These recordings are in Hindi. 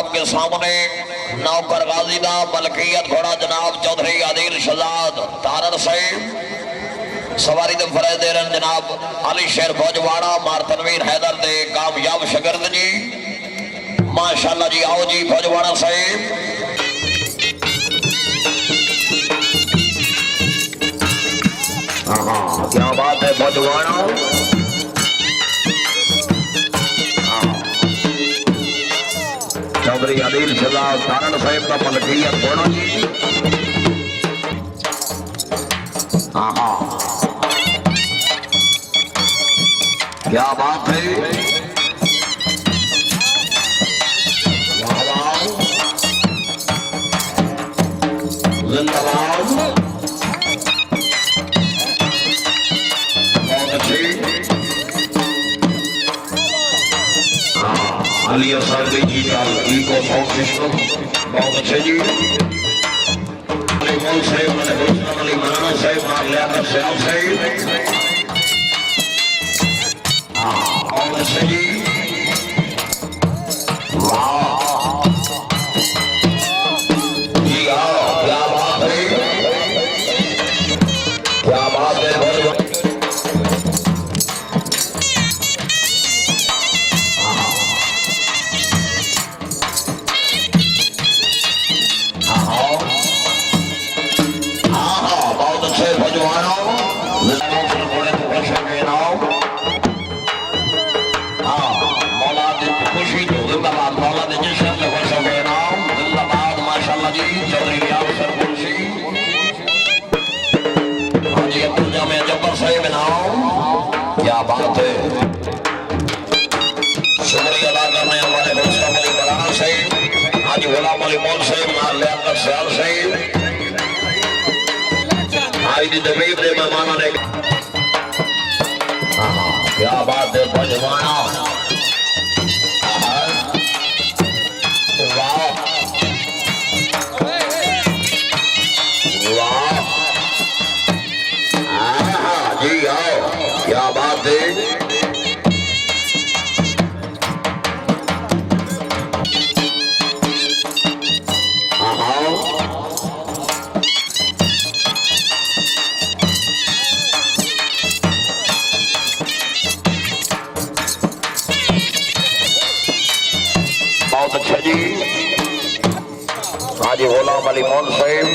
आपके सामने नौकर गाजी दा मलकियत घोड़ा जनाब चौधरी आदिल शहजाद तारड़ से सवारी दे फरज दे रहे जनाब अली शेर फौजवाड़ा मार तनवीर हैदर दे कामयाब शगिर्द जी माशाअल्लाह जी। आओ जी फौजवाड़ा साहिब। क्या बात है फौजवाड़ा। चौधरी आदिल शहजाद तारड़ साहिब का मलकियत घोड़ा जी। क्या बात है। जिंदाबाद। बहुत अच्छी। अली असर जी का इको साउंड सिस्टम बहुत अच्छे जी। मोल साहिब अली मराना साहिब लियाकत साहब साहिब बहुत अच्छे जी। वाह जी आओ। क्या बात है। क्या बात है। क्या बात है। शुक्रिया अदा करने हमारे मुस्तफा अली मराना साहिब आज गुलाम अली मोल साहिब लियाकत साहब साहिब आज दी तकरीब दे मेहमानों ने। क्या बात है फौजवाड़ा। वाह वाह जी आओ। क्या बात है। बहुत अच्छा जी। हाजी गुलाम अली मोल साहिब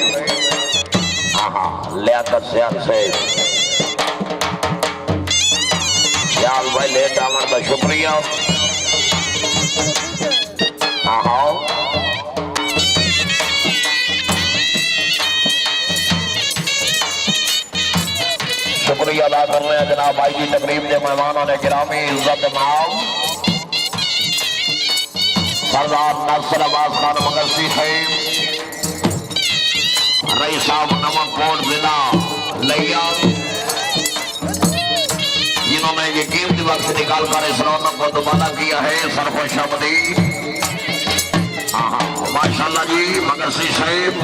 लियाकत साहब साहिब याल भाई लेट आमद का शुक्रिया। शुक्रिया अदा कर रहे हैं जनाब भाई जी तकरीब के मेहमानों ने गिरामी इज्जत माओ सरदार नासिर अब्बास खान मगरसी साहिब रई साहब नमक कोट जिला लिया जिन्होंने ये कीमती वक्त निकाल कर इस रौनक को दोबारा किया है। सरफशामदी माशाअल्लाह जी मगरसी साहिब।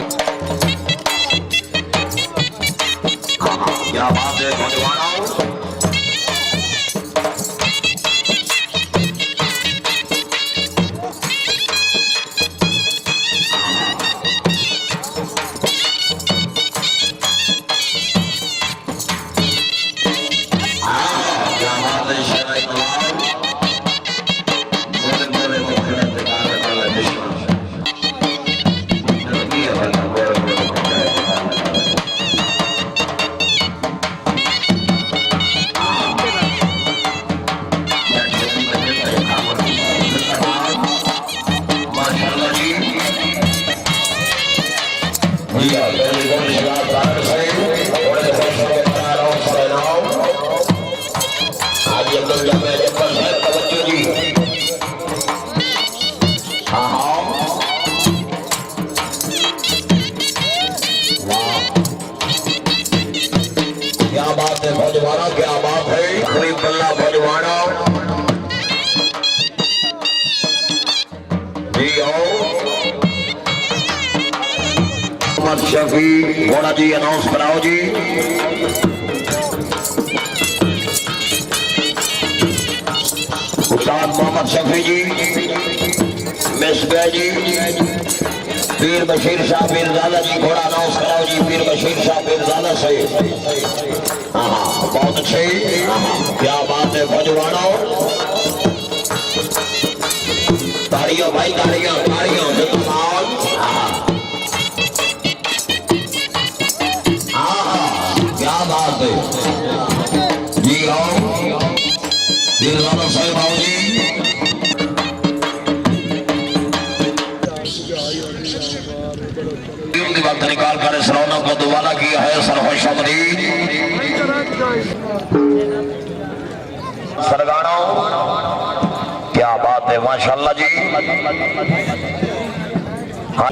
क्या बात है फौजवाड़ा। शफी घोड़ा जी अनाउंस कराओ जी। उस्ताद मोहम्मद शफी जी मिस जी पीर बशीर शाह पीरजादा जी घोड़ा अनाउंस कराओ जी। पीर बशीर शाह पीरजादा से हाँ बहुत अच्छे क्या बात है भजवाड़ो। ताड़ियों भाई ताड़ियों ताड़ियों क्या बात है जी। आओ पीरजादा साहब आओ जी। वक्त निकाल कर इस रौनक को दोबारा किया है सरहोश अमरीर सरगाना। क्या बात है माशाल्लाह जी। हाँ